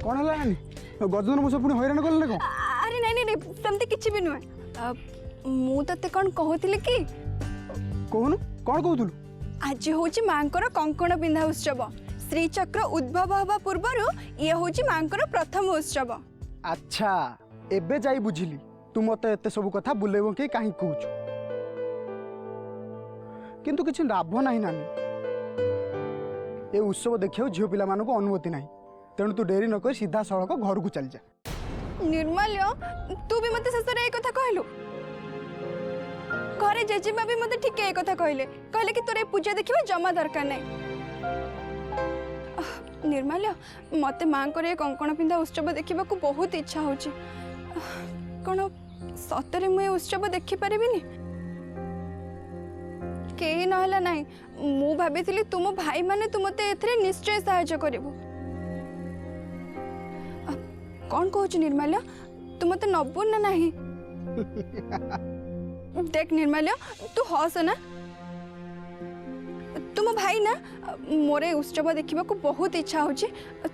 कौन है नानी गजन मुझे पुणी हैरान कले कौन अरे नहीं नहीं सेमती किछि भी नुहे मु तते कौन कहूतिली कि कहून कौन कहूलु आज होची मांकर कंकण पिंधा उत्सव श्रीचक्र उद्भव हवा पूर्वर ये होची मांकर प्रथम उत्सव। अच्छा एबे जाई बुझिली तू मते एते सब कथा बुलेबो के काहे कहूछु किंतु किछि लाभ नाही नानी ए उत्सव देखियो झियो पिला मानको अनुमति नाही तेणु तू डेरी न कर सीधा सड़क घर को चल जा। निर्मल्य तू भी मते ससुर ए कथा कहलु घरे जेजेमा भी मते ठीक ए कथा कहले कहले कि तोरे पूजा देखिबा जमा दरकार नाही। निर्मल्य मते मां करे कंकण पिंधा उत्सव देखिबा को बहुत इच्छा होची कोन सतरे मु उत्सव देखि परिबिनी केही नहला नाही मु भाबिथिली तुम भाई माने तू मते एथरे निश्चय सहायता करिवु कौन कहूँ निर्मल्य तू मत नबू ना नहीं देख निर्मल्य तू हस ना तुम भाई ना मोर उत्सव देखा बहुत इच्छा होची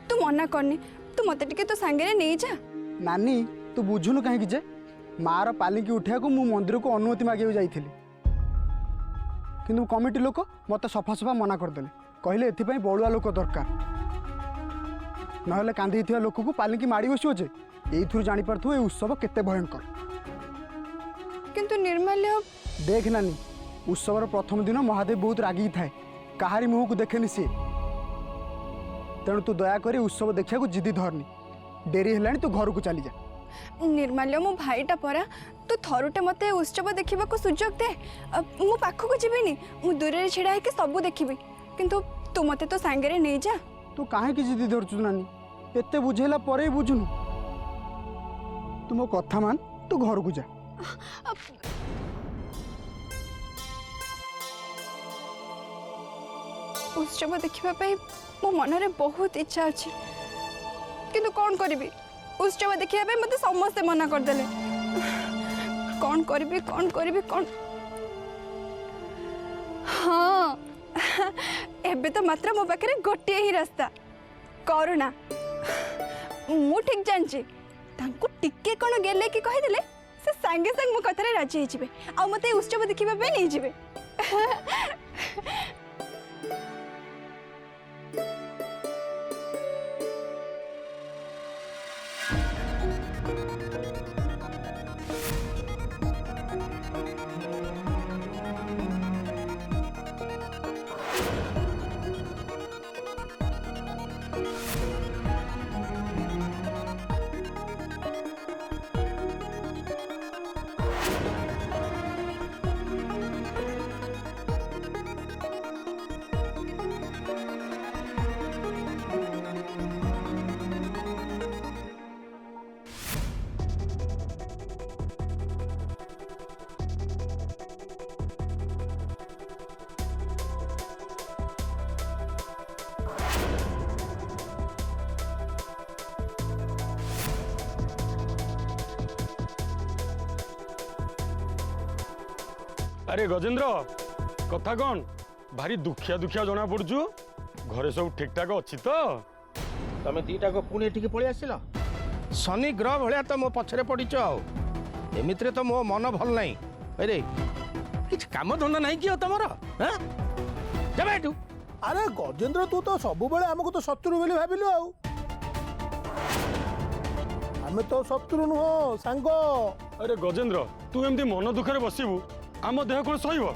तू मना करनी तू मत टिके तो सांगे नहीं जा। नानी तू बुझुनु कहीं जे मार पालिकी उठा को मु मंदिर को अनुमति मागे जाइथिली किंतु कमिटी लोक मत सफा सफा मना करदेले कहले एथिपई बड़ुआ लोक दरकार नहले कांदी थिया लोक को पालिकी माड़ी बसियो जे एइथुर जानि परथु ए उत्सव केते भयंकर किंतु निर्मल्य देख नानी उत्सवर प्रथम दिन महादेव बहुत रागी थाए कहारी मुह को देखेनि सी तेणु तू दया करी उत्सव देखिया को जिद्दी धरनी डेरी हेलानी तू घर को चली जा। निर्मल्य मो भाईटा परा तू थरुटे मते उत्सव देखिबा को सुजोग दे मु पाखो को जिबिनी मु दूर रे छिडा के सब देखिबी किंतु तू मते तो सांगे रे नहीं जा। तू काहे की जिद्दी धरचु नानी एते बुझेला परे बुझुनु तू मो कथा मान तू घर को जा। उत्सव देखिबा पे मो मन रे बहुत इच्छा अछि किंतु कौन करिबी उत्सव देखिबा पे मते समस्त मना कर देले कौन करिबी कौन हाँ एबे तो मात्र मो पाखरे गोटे ही रास्ता करुणा मु ठीक जानची तांको टिके कोन गेले कि कहि देले से संगे संग मो कथरे राजी हे जिवे आ मते उत्सव देखिबा पे नहीं जिवे। अरे गजेंद्र कथा कौन भारी दुखिया दुखिया जना पड़चु घरे सब ठीक ठाक अच्छी तो तमें दीटा को पुणी एठिक पलि आसिल शनि ग्रह भाया तो मो पछरे पड़च एमित तो मो मन भल नहीं अरे किछ काम धंदा नहीं कि तुमर जब अरे गजेंद्र तू तो सब बेले आमको तो शत्रु बोली भाविलु आमे तो शत्रु नुह सांग। अरे गजेंद्र तू एमती मन दुखे बसबू आम देह कौन सहब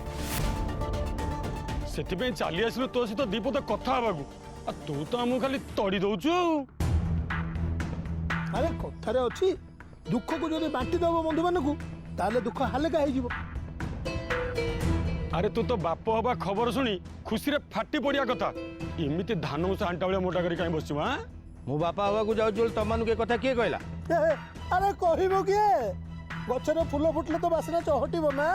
से चली आसलु तो सहित दीपद कथा हवा तू तो आमको खाली तड़ी दौचु। अरे कथारे अच्छी दुख को जब बांटी दब बंधु मानक ताले दुख हालेका हो। अरे तू तो बाप हवा खबर शुणी खुशी रे फाटी पड़िया कथा एमती धान मुसा आंटा भाया मोटा करी कहीं बस मो बापा हवा को जाऊँ तमनु के कथा किए कहला अरे कहब किए गचर फूल फुटले तो बासना चहटिब ना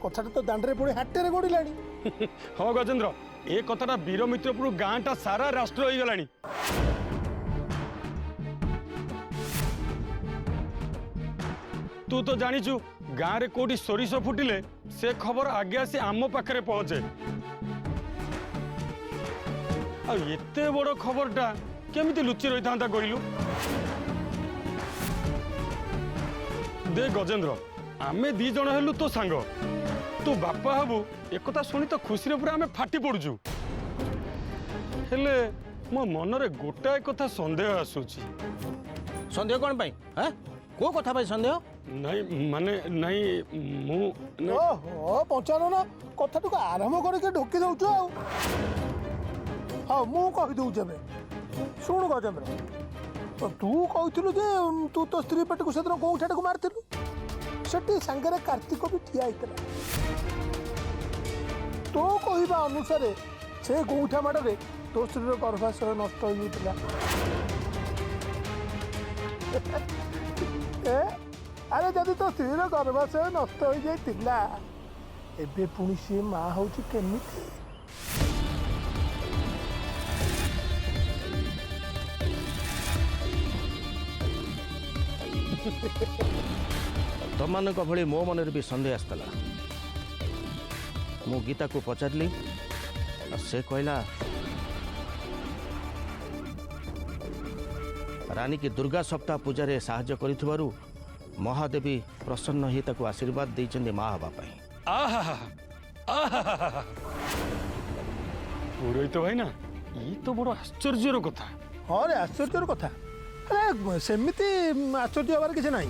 कथाटा तो दांडे पड़ी हाटे गड़िला। हाँ गजेंद्र ए कथाटा वीर मित्रपुर गाँटा सारा राष्ट्र हो गला। तू तो जानिचु गाँव रे कोठी सोरिष फुटिले से खबर आगे आसी आम पाखरे पहुंचे एते बड़ खबरटा केमिति लुचि रही था कहलु दे गजेंद्र आमे दी जण हेलु तो सांग तू बापा हबु एकता शुणी तो खुशी रे पूरा आमे फाटी पड़ुचु हेले मो मनरे गोटाए कथा संदेह आसुची सन्देह कौन पाई हाँ को कथा पाई सन्देह नहीं माने नहीं मु नहीं- ओहो पंचानन कथाटू आरंभ करके ढोकी दौଛୁ ଆଉ ହଁ ମୁଁ କହିଦେଉଛି ଏବେ ଶୁଣ ଗଜେନ୍ଦ୍ର ତୁ କହିଥିଲୁ ଯେ ତୁ ତୋ ସ୍ତ୍ରୀ ପେଟକୁ ସେଦିନ କୋଉଠାକୁ ମାରିଥିଲୁ ସେଠି ସାଙ୍ଗରେ କାର୍ତ୍ତିକ ବି ଠିଆ ହେଇଥିଲା ତୋ କହିବା ଅନୁସାରେ ସେ ଗୋଇଠା ମାଡ଼ରେ ତୋ ସ୍ତ୍ରୀର ଗର୍ଭାଶୟ ନଷ୍ଟ ହୋଇଯାଇଥିଲା ଆରେ ଯଦି ତୋ ସ୍ତ୍ରୀର ଗର୍ଭାଶୟ ନଷ୍ଟ ହୋଇଯାଇଥିଲା ଏବେ ପୁଣି ସିଏ ମା ହଉଛି କେମିତି ତମାନଙ୍କ ଭଳି ମୋ ମନରେ ବି ସନ୍ଦେହ ଆସିଥିଲା ମୁଁ ଗୀତାକୁ ପଚାରିଲି ସେ କହିଲା ରାନୀ କି ଦୁର୍ଗା ସପ୍ତାହ ପୂଜାରେ ସାହାଯ୍ୟ କରିଥିବାରୁ ମହାଦେବୀ ପ୍ରସନ୍ନ ହୋଇ ତାକୁ ଆଶୀର୍ବାଦ ଦେଇଛନ୍ତି ମା ହେବା ପାଇଁ आहा आहा पुरोहित भाई ना ये तो बड़ आश्चर्यर कथा ହଁ ରେ ଆଶ୍ଚର୍ଯ୍ୟର କଥା ଆରେ ସେମିତି ଆଶ୍ଚର୍ଯ୍ୟ ହେବାର କିଛି ନାହିଁ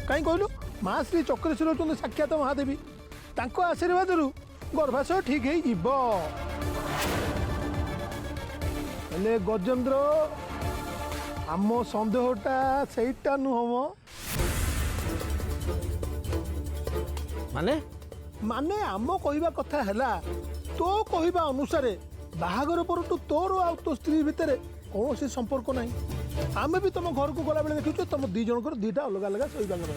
କାହିଁ କହିଲୁ ମା ଶ୍ରୀ ଚକ୍ରେଶ୍ୱର ହେଉଛନ୍ତି ସାକ୍ଷାତ ମହାଦେବୀ ତାଙ୍କ ଆଶୀର୍ବାଦରୁ ଗର୍ଭାଶୟ ଠିକ୍ ହେଇଯିବ ହେଲେ ଗଜେନ୍ଦ୍ର ଆମ ସନ୍ଦେହଟା ସେଇଟା ନୁହଁ ମାନେ ମାନେ ଆମ କହିବା କଥା ହେଲା ତୋ କହିବା ଅନୁସାରେ ବାହାଘର ପରଠୁ ତୋର ଆଉ ତୋ ସ୍ତ୍ରୀ ଭିତରେ କୌଣସି ସମ୍ପର୍କ ନାହିଁ ଆମେ ବି ତମ ଘରକୁ ଗଲାବେଳେ ଦେଖିଛୁ ତମ ଦି ଜଣଙ୍କର ଦିଟା ଅଲଗା ଅଲଗା ଶୋଇବା ଘର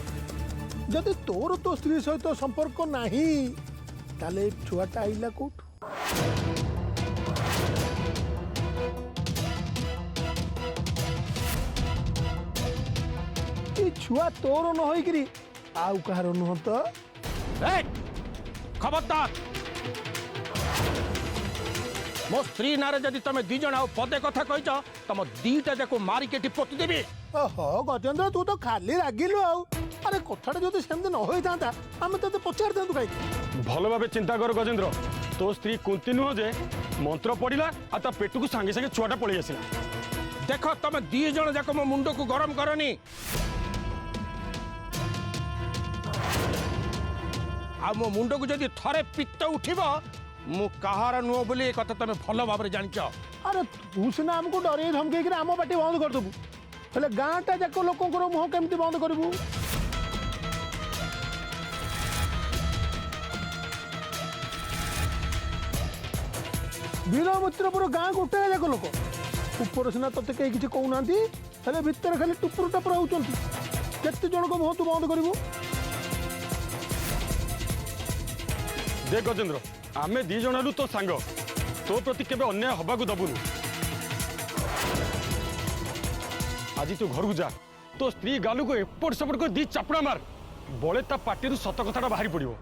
ଯଦି ତୋର ତୋ ସ୍ତ୍ରୀ ସହିତ ସମ୍ପର୍କ ନାହିଁ ତାହେଲେ ଏ ଛୁଆଟା ଆଇଲା କୋଉଠୁ ଏ ଛୁଆ ତୋର ନ ହୋଇକିରି ଆଉ କାହାର ନୁହଁ ତ ଖବରଦାର ମୋ ସ୍ତ୍ରୀ ନାଁରେ ଯଦି ତମେ ଦି ଜଣ ଆଉ ପଦେ କଥା କହିଛ ତମ ଦିଟା ଯାକୁ ମାରିକି ଏଠି ପୋତି ଦେବି ଓହୋ ଗଜେନ୍ଦ୍ର ତୁ ତ ଖାଲି ରାଗିଲୁ ଆଉ ଆରେ କଥାଟା ଯଦି ସେମିତି ନ ହୋଇଥାନ୍ତା ଆମେ ତତେ ପଚାରିଥାନ୍ତୁ କାହିଁକି भल भाव चिंता कर गजेंद्र तो स्त्री कुंती नुह जे मंत्र पड़ा आ ता पेट को सांगे सांगे छुआटा पलि आसला ଦେଖ ତମେ ଦି ଜଣ ଯାକ ମୋ ମୁଣ୍ଡକୁ ଗରମ କରନି ଆଉ ମୋ ମୁଣ୍ଡକୁ ଯଦି ଥରେ ପିତ୍ତ ଉଠିବ ମୁଁ କାହାର ନୁହଁ ବୋଲି ଏ କଥା ତମେ ଭଲ ଭାବରେ ଜାଣିଛ ଆରେ ତୁ ସିନା ଆମକୁ ଡରେଇ ଧମକେଇକିରି ଆମ ପାଟି ବନ୍ଦ କରିଦେବୁ ହେଲେ ଗାଁଟା ଯାକ ଲୋକଙ୍କର ମୁହଁ କେମିତି ବନ୍ଦ କରିବୁ ବୀରମିତ୍ରପୁର ଗାଁ ଗୋଟାଏ ଯାକ ଲୋକ ଉପର ସିନା ତତେ କେହି କିଛି କହୁନାହାନ୍ତି ହେଲେ ଭିତରେ ଖାଲି ଟୁପୁର ଟାପୁର ହଉଛନ୍ତି କେତେ ଜଣଙ୍କ ମୁହଁ ତୁ ବନ୍ଦ କରିବୁ देख गजेंद्र आमे दी जण तो सांग तो प्रति केबे अन्याय हबा को दबुनु आज तू घर को जा तो स्त्री गालू को एपट सेपट को दी चापड़ा मार बळे ता पार्टी सत कथाटा बाहरी पड़िबो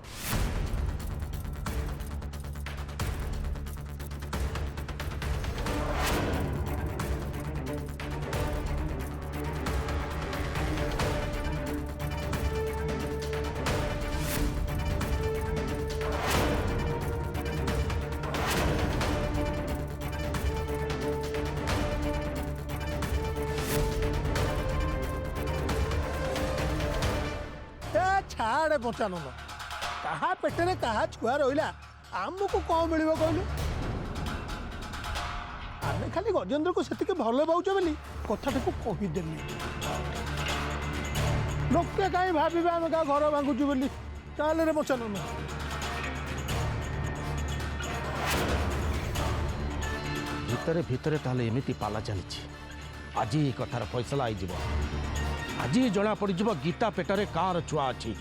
ଛାଡ଼େ ପଞ୍ଚାନନ୍ଦ କାହା ପେଟରେ କାହା ଛୁଆ ରହିଲା ଆମକୁ କ'ଣ ମିଳିବ କହିଲୁ ଆମେ ଖାଲି ଗଜେନ୍ଦ୍ରକୁ ସେତିକି ଭଲ ପାଉଛ ବୋଲି କଥାଟାକୁ କହିଦେଲି ଲୋକେ କାହିଁ ଭାବିବେ ଆମେ କାହା ଘର ଭାଙ୍ଗୁଛୁ ବୋଲି ତାହେଲେ ରେ ପଞ୍ଚାନନ୍ଦ ଭିତରେ ଭିତରେ ତାହେଲେ ଏମିତି ପାଲା ଚାଲିଛି ଆଜି ଏ କଥାର ଫଇସଲା ହେଇଯିବ ଆଜି ଜଣା ପଡ଼ିଯିବ ଗୀତା ପେଟରେ କାହାର ଛୁଆ ଅଛି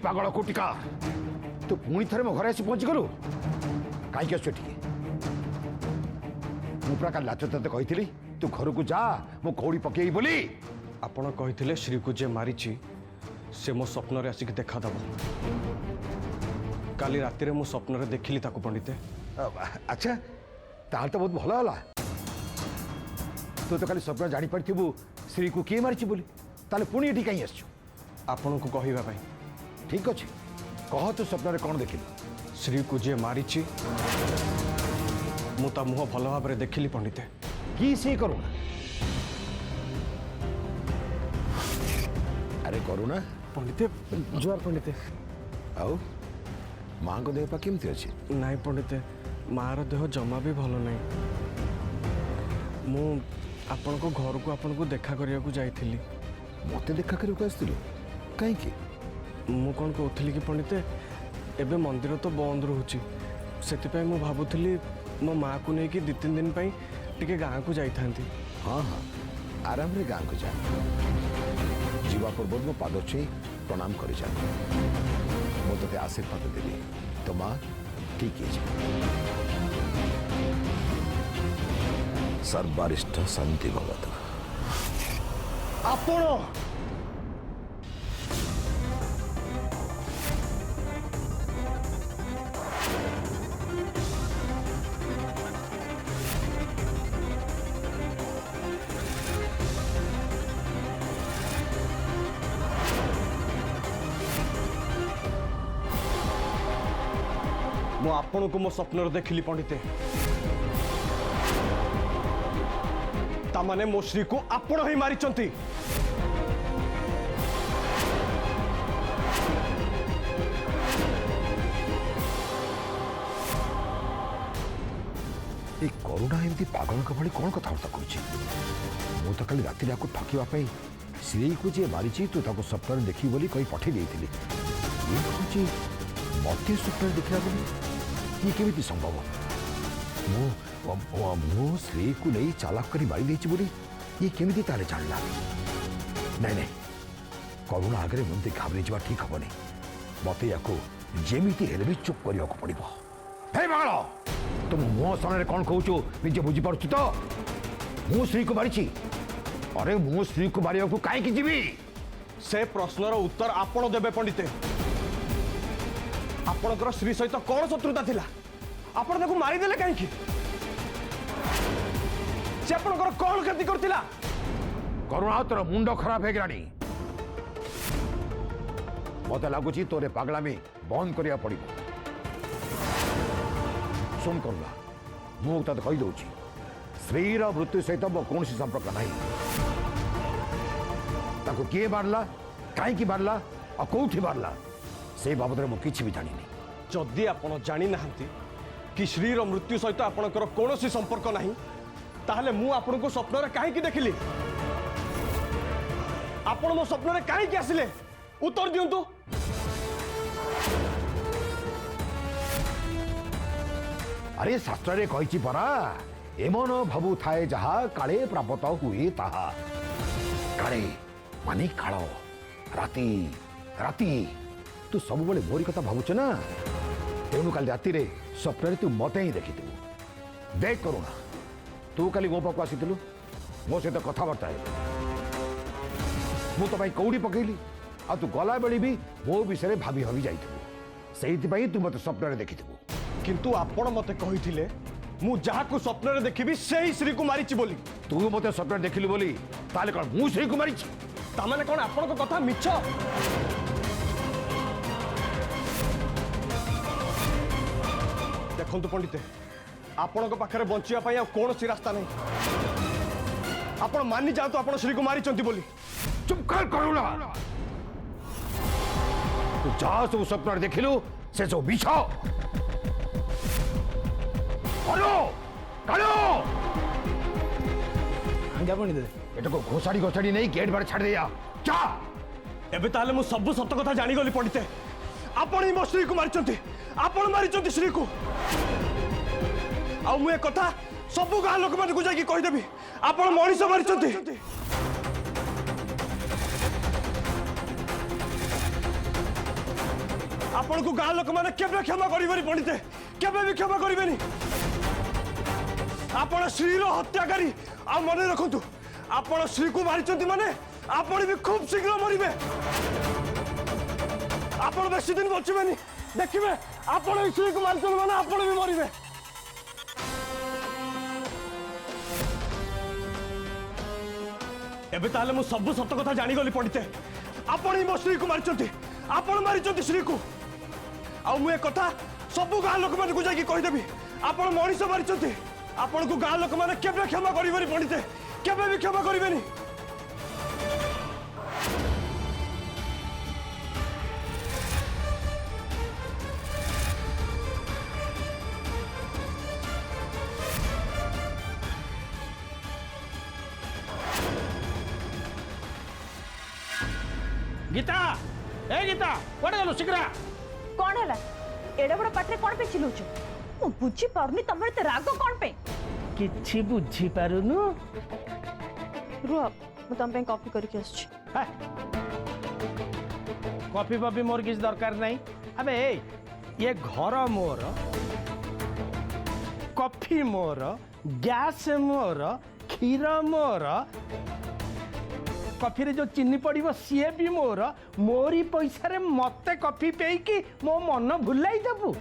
पागल कोटिका तू पुणी थे मो घर आसी पहुंची गलु कहीं आसु ठीक मुझे काल रात तेज कही तू घर को जा मो कौड़ी पकई बोली ଆପଣ କହିଥିଲେ ଶ୍ରୀକୁ ଯେ ମାରିଛି ସେ ମୋ ସ୍ୱପ୍ନରେ ଆସିକି ଦେଖାଦେବ କାଲି ରାତିରେ ମୁଁ ସ୍ୱପ୍ନରେ ଦେଖିଲି ତାକୁ ପଣ୍ଡିତେ अच्छा ताल तो बहुत भल है तू तो खाली स्वप्न जापारू श्री को किए मारी बोली ताले पुणी ये कहीं आसु ଆପଣଙ୍କୁ କହିବା ପାଇଁ ठीक अच्छे कह तू स्वप्न कौन देखिलु ଶ୍ରୀକୁ ଯିଏ ମାରିଛି ମୁଁ ତା ମୁହଁ ଭଲ ଭାବରେ ଦେଖିଲି ପଣ୍ଡିତେ की सी करुणा अरे करुणा ପଣ୍ଡିତେ ଜୁଆର ପଣ୍ଡିତେ आओ माँ को देह पा केमती अच्छी ନାଇଁ ପଣ୍ଡିତେ ମାଆର ଦେହ ଜମା ବି ଭଲ ନାହିଁ ମୁଁ ଆପଣଙ୍କ ଘରକୁ ଆପଣଙ୍କୁ ଦେଖା କରିବାକୁ ଯାଇଥିଲି मत देखा कर कहीं ମୁଁ କ'ଣ କହୁଥିଲି କି ପଣ୍ଡିତେ ଏବେ ମନ୍ଦିର ତ ବନ୍ଦ ରହୁଛି ସେଥିପାଇଁ ମୁଁ ଭାବୁଥିଲି ମୋ ମାଆକୁ ନେଇକି 2-3 ଦିନ ପାଇଁ ଟିକେ ଗାଁକୁ ଯାଇଥାନ୍ତି हाँ हाँ आराम रे गाँव को जा जीवा पूर्व मो पाद छुई प्रणाम कर जा मुझे आशीर्वाद देवी तो माँ ठीक है सर्वरिष्ठ शांति भगत ଆପଣ ମୁଁ ଆପଣଙ୍କୁ ମୋ ସ୍ୱପ୍ନରେ ଦେଖିଲି ପଣ୍ଡିତେ ତାମାନେ ମୋ ଶ୍ରୀକୁ ଆପଣ ହିଁ ମାରିଛନ୍ତି ये करुणा एमती पागल भाई कौन कथबार्ता कर तो कल राति आपको ठकवाई श्री को जी मारी तू ताको स्वप्न देखी बोली कही पठे देती मत स्वप्न देखला ये केमी संभव मो श्री को नहीं चालाक कर मारी देची बोली ये केमी ताले जानला नहीं नहीं करुणा आगे मुझे घाबरी जा ठीक हेनी मत या जमीती भी चुप करने को पड़ो हे पागल तुम मो सामने कौन कहू निजे बुझीपार तो मु श्री को मारी अरे मु श्री को मारे कहीं जीवी से प्रश्नर उत्तर आपण देबे पंडिते आपणकर श्री सहित कौन शत्रुता थिला आपण ताको मारी देले कहीं से आपणकर कौन क्षति करथिला करुणा तोर मुंड खराब हो गलानी मत लगुच तोरे पागलामी बंद करिया पड़ो सुन करुणा मु तते कही दउची श्रीर मृत्यु सहित मो कौन संपर्क नहीं ताको किए मारला कहीं मारला और कौटी मारला से बाबद में किसी भी जानी जदि आपण जानी नाहंती कि श्रीर मृत्यु सहित आपणकर कौन संपर्क नहीं ताहले मु आपण को स्वप्न रे काहे की देखिली आपण मो स्वप्न रे काहे की आसिले उत्तर दियंतु अरे शास्त्र रे कही परा एमन भावु थाए जहा काले प्राप्त हुए ताहा काले माने काल राति राति तू सब बड़े मोरी कथा भावुच ना तेणु काली राति रे स्वप्न तू मत ही देखी देख करुणा तू काली मो पाक आसी मो सहित कथबार्ता मु तो कौड़ी पकईली आ तू गला बेली भी मो विषय भाभी भाभी जाइए तू मत स्वप्न देखी किंतु आपण मते कहिथिले मु जहा को स्वप्न रे देखिबी सेही श्री को मारिछि बोली तू मत स्वप्न देखिलु बोली ताले कौन मु श्री को मारिछि तामाने कोन आपण को कथा मिछ देखंतु पंडिते आपण को पाखरे बंचिया पई आ कोन सी रास्ता नहीं आपण मानि जातु आपण श्री को मारिचंती बोली चुप कर करुणा तू जहा सब स्वप्न देखिलु से सब मिछ हेलो कालो एटा को घोषाड़ी घोषाड़ी नहीं गेट बारे छाड़ दिया जा एबे ताले मु सब सत्य कथा जानी गली पंडिते आपण ही मो श्री को मारिचंती आपण मारिचंती श्री को आ मु ए कथा सब गां लोक मान को जाकी कहि देबी आपण मनीष मारिचंती आपण को गाँ लोक मैंने केबे क्षमा करें पंडित केबे भी क्षमा करें आपण श्री हत्याकारी आ मन रखु आपण श्री को मारी माने आपण भी खूब शीघ्र मरबे आपण बेसी दिन बचबेनी देखिए आपण श्री को मारी माने आपण भी मरबे एबे ताले मु सब सत कथा जानी गली पंडित आपण ही मो श्री को मारी आपण मारी श्री को आ मु ए कथा सब गाँ लोक मान जाकि कहीदेवी आपण मनीष मारी आपण को गाँ लोक मैंने केबे क्षमा करें पंडित केबे भी क्षमा करें गीता ए गीता कोड़े गलु शीघ्र कौन है एडे बड़ पाटरे कौन पे चिल्लुछ मु बुझी पारुनी तमरे ते राग कौन पे किछि बुझी पारुनु रुह मु तम पे कॉफी करके आछी कॉफी बॉफी मोर किसी दरकार नहीं अबे ये घर मोर कॉफी मोर गैस मोर क्षीर मोर कॉफी रे जो चीनी पड़िबो सीए भी मोर मोरी पैसा रे मते कॉफी पेईकी मो मन भुलाई देबू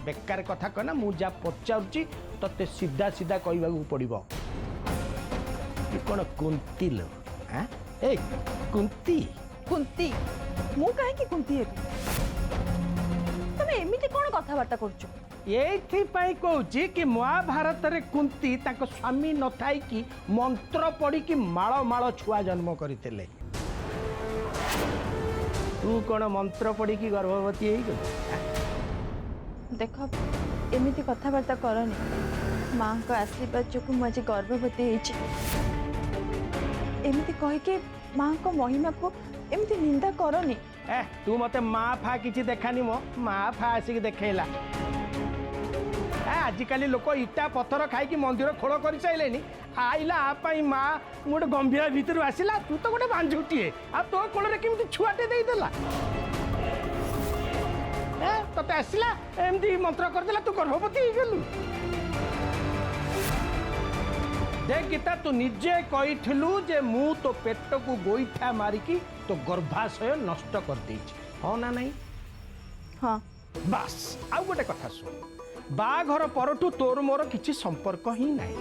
बेकार कथा कहना मु जा पचाउची तते सीधा सीधा कहबा को पड़िबो कि कोन कुंती लो हैं ए कुंती कुंती मु काहे की कुंती है तमे एमिति कोन कथा बार्ता करछु एथि पाई कहूची कि महाभारत रे कुंती ताको स्वामी न थाई कि मंत्र पढ़ी कि माଳ माଳ छुआ जन्म करथिले तू कोन मंत्र पढ़ी कि गर्भवती हेई गई देख एमिति कथा बार्ता करनी मां को आशीर्वाद जो मुझे गर्भवती होइछि एमिति कहि के मां को महिमा को एमिति निंदा करनी ए तू मते माँ फा किछि देखानी मो माँ फा आसिक देखेला आजिकल लोक इटा पत्थर खाई मंदिर खोल कर सारे आईला आपाई माँ गोटे गंभीर भितर आसला तू तो गोटे बांझुटीए आ तो कोल केमती छुआटे देदेला तते आसला एमती मंत्र करदेला तू गर्भवती हो गलु देख गीता तू निजे कहीलु जे मु तो पेट को गोईठा मारिकी तो गर्भाशय नष्ट कर देछि हाँ ना नहीं हाँ बास आउ गोटे कथा सुन बाघर परठू तोर मोर किछि संपर्क ही नहीं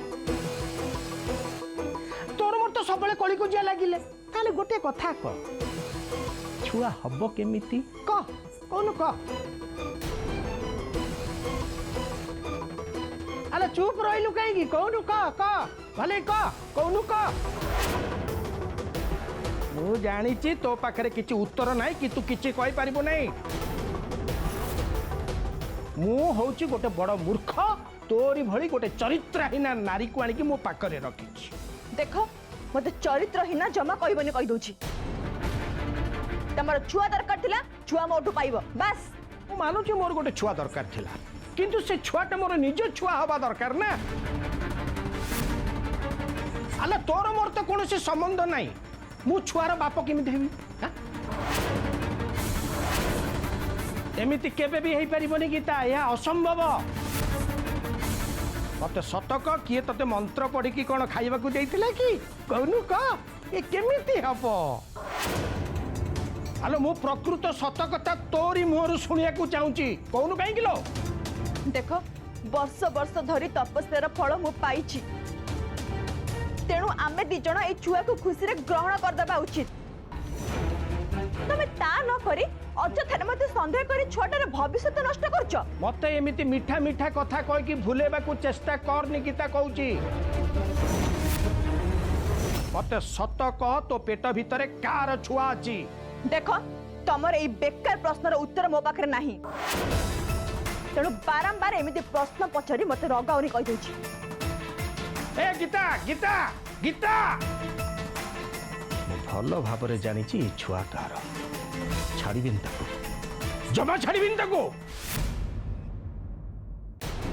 तोर मोर तो सबले कली कुजिया लागिले ताले गोटे कथा कह छुआ हब केमिति कह कोन कह अरे चुप रहिलु काई कोन कह कह भले कह कोन कह मु जानिछि तो पाखरे किछि उत्तर नाही कि तू किछि कहि परिबो नाही मु होची गोटे बड़ मूर्ख तोरी भली गोटे चरित्रहीना नारी को आनिकी मो पाखरे रखिछि देख मते चरित्रहीना जमा कहबनी कहि दोछि तमर छुआ दरकार थिला छुआ मोटू पाइबो बस मु मानुछि मोर गोटे छुआ दरकार थिला किंतु से छुआटा मोर निज छुआ हवा दरकार ना अला तोर मोर तो कोनोसी संबंध नाही मु छुआर बाप केमिति हेबी एमिति केबे भी हेई परिबनी गीता या असंभव मते सतक किए तते मंत्र पढ़ी कि कोन खाइबा को देइथिले कि कहनु का ए केमिति हबो आलो मु प्रकृत सत कथा तोरी मुहरु सुनिया को चाहूची कहनु काई किलो देख वर्ष वर्ष धरी तपस्यार फल मु पाइछि तेणु आमे दी जण ए छुआ को खुशी रे ग्रहण कर देबा उचित तमे ता न करी अଯଥାରେ मते संदेह करी छोटारे भविष्य नष्ट करछ मते एमिति मीठा मीठा कथा कह कि भूलेबा को चेष्टा कर निकिता कहूची मते सत कह तो पेट भितरे कार छुआ अछि देख तमर ए बेकार प्रश्नर उत्तर मो पाखरे नाही तेणु बारंबार एमिति प्रश्न पछरी मते रगाउनी कहि दोछि ए गीता गीता गीता भलो भाबरे जानिछि ई छुआ कार छाड़ीबिन ताको जमा छाड़ीबिन ताको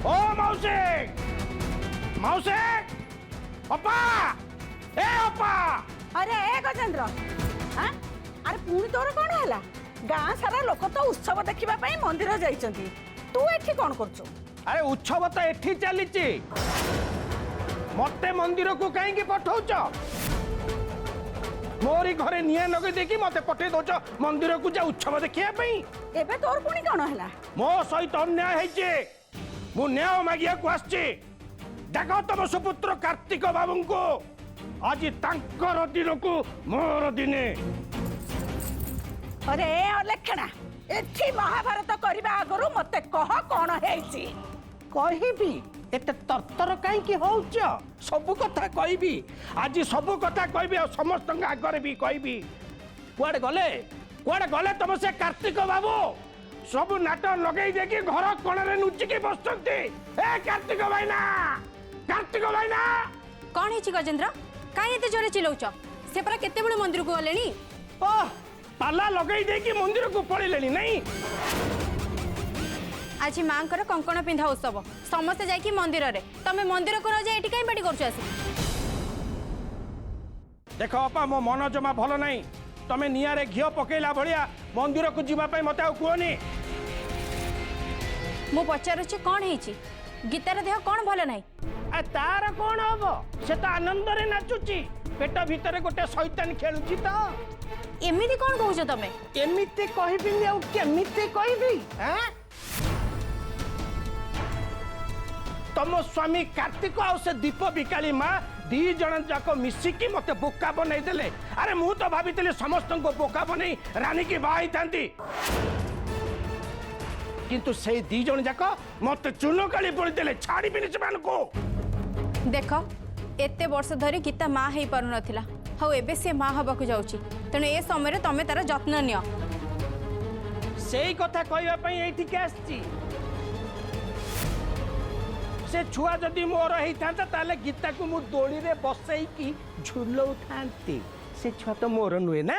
ओ मौसे मौसे अपा ए अपा अरे ए गजेंद्र हां अरे पुणी तोर कोन हला ଗାଁ ସାରା ଲୋକ ତ ଉତ୍ସବ ଦେଖିବା ପାଇଁ ମନ୍ଦିର ଯାଇଛନ୍ତି, ତୁ ଏଠି କ'ଣ କରୁଛୁ? ଆରେ ଉତ୍ସବ ତ ଏଠି ଚାଲିଛି, ମତେ ମନ୍ଦିରକୁ କାହିଁକି ପଠଉଛ? ମୋରି ଘରେ ନିଆଁ ଲଗେଇ ଦେଇକି ମତେ ପଠେଇ ଦଉଛ ମନ୍ଦିରକୁ ଯା ଉତ୍ସବ ଦେଖିବା ପାଇଁ। ଏବେ ତୋର ପୁଣି କ'ଣ ହେଲା? ମୋ ସହିତ ଅନ୍ୟାୟ ହେଇଛି, ମୁଁ ନ୍ୟାୟ ମାଗିବାକୁ ଆସିଛି। ଦେଖ ତମ ସୁପୁତ୍ର କାର୍ତ୍ତିକ ବାବୁଙ୍କୁ, ଆଜି ତାଙ୍କର ଦିନକୁ ମୋର ଦିନେ। ଅରେ ଅଲେଖଣା, ଏଠି ମହାଭାରତ କରିବା ଆଗରୁ ମତେ କହ କ'ଣ ହେଇଛି? କହିବି, ଏତେ ତରତର କାହିଁକି ହଉଛ? ସବୁ କଥା କହିବି, ଆଜି ସବୁ କଥା କହିବି, ଆଉ ସମସ୍ତଙ୍କ ଆଗରେ ବି କହିବି। କୁଆଡେ ଗଲେ ତମ ସେ କାର୍ତ୍ତିକ ବାବୁ? ସବୁ ନାଟ ଲଗେଇ ଦେଇକି ଘର କୋଣରେ ଲୁଚିକି ବସୁଛନ୍ତି। ଏ କାର୍ତ୍ତିକ ଭାଇନା, କାର୍ତ୍ତିକ ଭାଇନା! कौन है गजेंद्र कहीं एते जोरे चिल्लाउछ से परा केते बेले मंदिर को गलेनी ओ पाला लगेई देकी मंदिर को पळिलेनी नहीं। आज मांकर कंकण पिंधा उत्सव समस्त जाई मंदिर रे तमे मंदिर को न जाय एठी काई पाटी करछ आसी। देखो अपा मो मन जमा भल नहीं, तमे निया रे घियो पकेला भलिया मंदिर को जीवा पई मते आ कोनी। मु पचारुछि कोन हेछि गीतार देह कोन भल नाही? आ तार कोन हबो, से तो आनंद रे नाचुची, पेट भीतर गोटे शैतान खेलुची। तो एमिति कोन कहउछ तमे? एमिति कहबिनी आ केमिति कहबी? हैं तम स्वामी कार्तिक आ से दीप बिकाली माँ दी जन जाक मिसिकी मते बोका बनई देले। अरे मु तो भाबितले समस्त को बोका बनई रानी की बाई थांती, किंतु से दी जन जाक मते चुनो काली पड़ी देले। छाड़ी बिनी सेमान को देख एते वर्ष धरी गीता माँ हेई पारु नथिला, हौ एबे से माँ हबाकू जाउची, तेणु ए समय तमे तार जत्न नियो। सेई कथा कहबा पई एठी के आछी। से छुआ जदि मोर होता ताले गीता को मु दोली रे बसई की झुलौ थांती। से छुआ तो मोर नुहे ना।